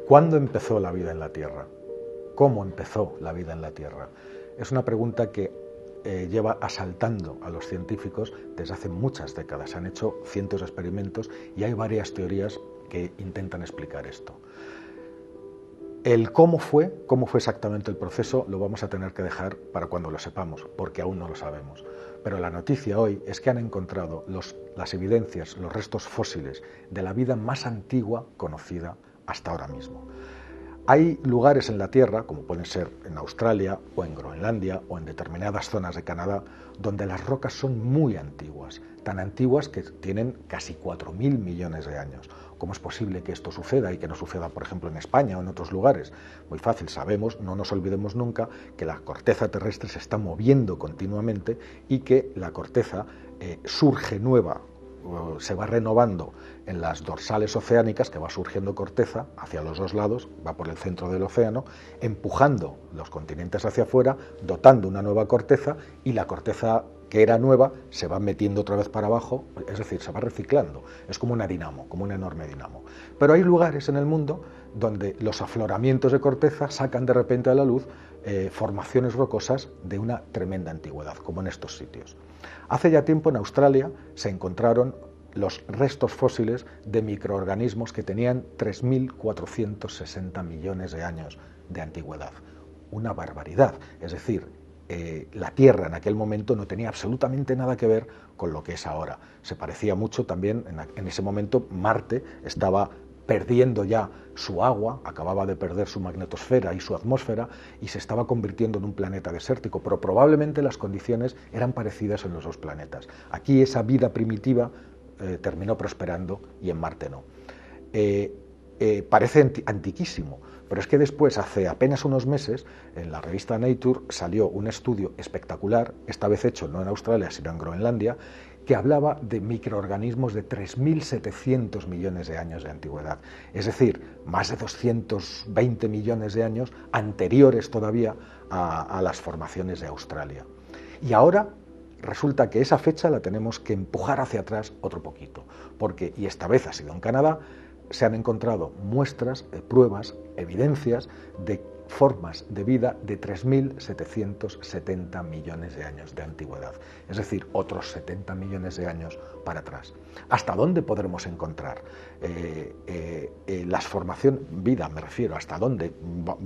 ¿Cuándo empezó la vida en la Tierra? ¿Cómo empezó la vida en la Tierra? Es una pregunta que lleva asaltando a los científicos desde hace muchas décadas. Se han hecho cientos de experimentos y hay varias teorías que intentan explicar esto. El cómo fue exactamente el proceso, lo vamos a tener que dejar para cuando lo sepamos, porque aún no lo sabemos. Pero la noticia hoy es que han encontrado las evidencias, los restos fósiles de la vida más antigua conocida hasta ahora mismo. Hay lugares en la Tierra, como pueden ser en Australia o en Groenlandia o en determinadas zonas de Canadá, donde las rocas son muy antiguas, tan antiguas que tienen casi 4.000 millones de años. ¿Cómo es posible que esto suceda y que no suceda, por ejemplo, en España o en otros lugares? Muy fácil, sabemos, no nos olvidemos nunca, que la corteza terrestre se está moviendo continuamente y que la corteza surge nueva, se va renovando en las dorsales oceánicas, que va surgiendo corteza hacia los dos lados, va por el centro del océano, empujando los continentes hacia afuera, dotando una nueva corteza, y la corteza que era nueva se va metiendo otra vez para abajo, es decir, se va reciclando. Es como una dinamo, como una enorme dinamo. Pero hay lugares en el mundo donde los afloramientos de corteza sacan de repente a la luz formaciones rocosas de una tremenda antigüedad, como en estos sitios. Hace ya tiempo en Australia se encontraron los restos fósiles de microorganismos que tenían 3.460 millones de años de antigüedad. Una barbaridad. Es decir, la Tierra en aquel momento no tenía absolutamente nada que ver con lo que es ahora. Se parecía mucho también, en ese momento Marte estaba perdiendo ya su agua, acababa de perder su magnetosfera y su atmósfera y se estaba convirtiendo en un planeta desértico, pero probablemente las condiciones eran parecidas en los dos planetas. Aquí esa vida primitiva terminó prosperando y en Marte no. Parece antiquísimo, pero es que después, hace apenas unos meses, en la revista Nature salió un estudio espectacular, esta vez hecho no en Australia sino en Groenlandia, que hablaba de microorganismos de 3.700 millones de años de antigüedad, es decir, más de 220 millones de años anteriores todavía a las formaciones de Australia. Y ahora resulta que esa fecha la tenemos que empujar hacia atrás otro poquito, porque, y esta vez ha sido en Canadá, se han encontrado muestras, pruebas, evidencias de formas de vida de 3.770 millones de años de antigüedad, es decir, otros 70 millones de años para atrás. ¿Hasta dónde podremos encontrar las formaciones, vida me refiero, hasta dónde,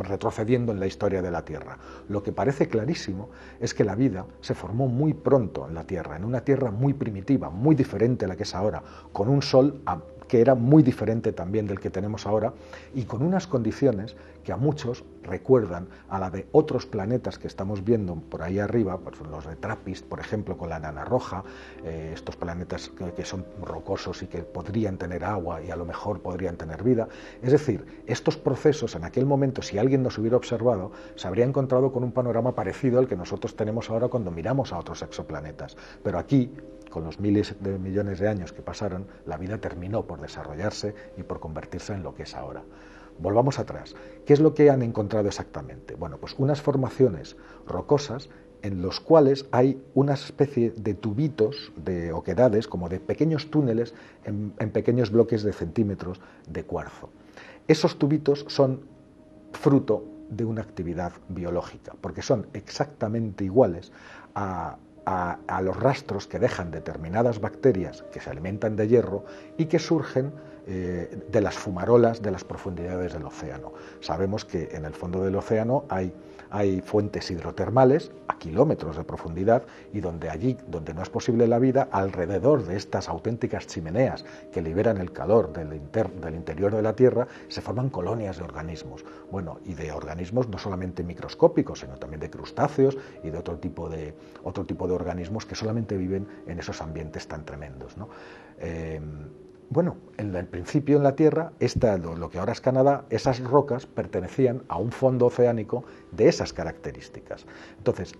retrocediendo en la historia de la Tierra? Lo que parece clarísimo es que la vida se formó muy pronto en la Tierra, en una Tierra muy primitiva, muy diferente a la que es ahora, con un sol que era muy diferente también del que tenemos ahora y con unas condiciones que a muchos recuerdan a la de otros planetas que estamos viendo por ahí arriba, pues los de TRAPPIST, por ejemplo, con la enana roja, estos planetas que son rocosos y que podrían tener agua y a lo mejor podrían tener vida. Es decir, estos procesos en aquel momento, si alguien nos hubiera observado, se habría encontrado con un panorama parecido al que nosotros tenemos ahora cuando miramos a otros exoplanetas. Pero aquí, con los miles de millones de años que pasaron, la vida terminó por desarrollarse y por convertirse en lo que es ahora. Volvamos atrás. ¿Qué es lo que han encontrado exactamente? Bueno, pues unas formaciones rocosas en los cuales hay una especie de tubitos, de oquedades, como de pequeños túneles en pequeños bloques de centímetros de cuarzo. Esos tubitos son fruto de una actividad biológica, porque son exactamente iguales a los rastros que dejan determinadas bacterias que se alimentan de hierro y que surgen de las fumarolas de las profundidades del océano. Sabemos que en el fondo del océano hay fuentes hidrotermales a kilómetros de profundidad y allí donde no es posible la vida, alrededor de estas auténticas chimeneas que liberan el calor del interior de la Tierra, se forman colonias de organismos. Bueno, y de organismos no solamente microscópicos, sino también de crustáceos y de otro tipo de organismos que solamente viven en esos ambientes tan tremendos, ¿no? Bueno, en el principio en la Tierra, lo que ahora es Canadá, esas rocas pertenecían a un fondo oceánico de esas características. Entonces,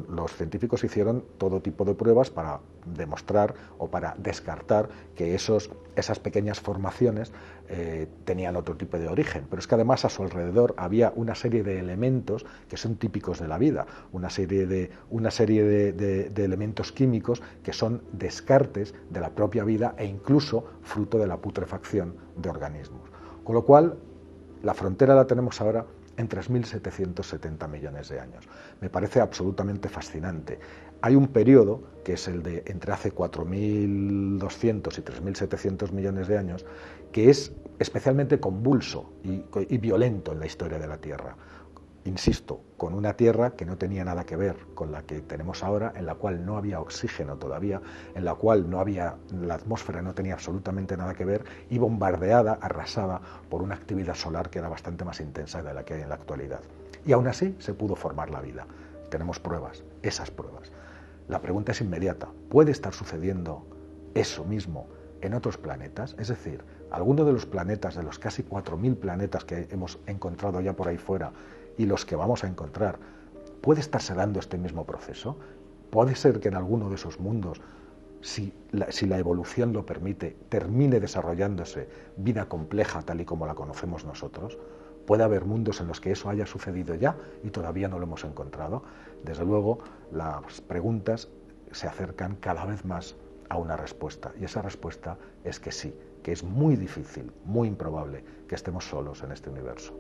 los científicos hicieron todo tipo de pruebas para demostrar o para descartar que esas pequeñas formaciones tenían otro tipo de origen, pero es que además a su alrededor había una serie de elementos que son típicos de la vida, una serie de elementos químicos que son descartes de la propia vida e incluso fruto de la putrefacción de organismos. Con lo cual, la frontera la tenemos ahora en 3.770 millones de años. Me parece absolutamente fascinante. Hay un periodo, que es el de entre hace 4.200 y 3.700 millones de años, que es especialmente convulso y violento en la historia de la Tierra. Insisto, con una Tierra que no tenía nada que ver con la que tenemos ahora, en la cual no había oxígeno todavía, en la cual la atmósfera no tenía absolutamente nada que ver, y bombardeada, arrasada por una actividad solar que era bastante más intensa de la que hay en la actualidad. Y aún así se pudo formar la vida. Tenemos pruebas, esas pruebas. La pregunta es inmediata. ¿Puede estar sucediendo eso mismo en otros planetas? Es decir, alguno de los planetas, de los casi 4.000 planetas que hemos encontrado ya por ahí fuera, y los que vamos a encontrar, ¿puede estarse dando este mismo proceso? ¿Puede ser que en alguno de esos mundos, si la evolución lo permite, termine desarrollándose vida compleja tal y como la conocemos nosotros? ¿Puede haber mundos en los que eso haya sucedido ya y todavía no lo hemos encontrado? Desde luego, las preguntas se acercan cada vez más a una respuesta, y esa respuesta es que sí, que es muy difícil, muy improbable que estemos solos en este universo.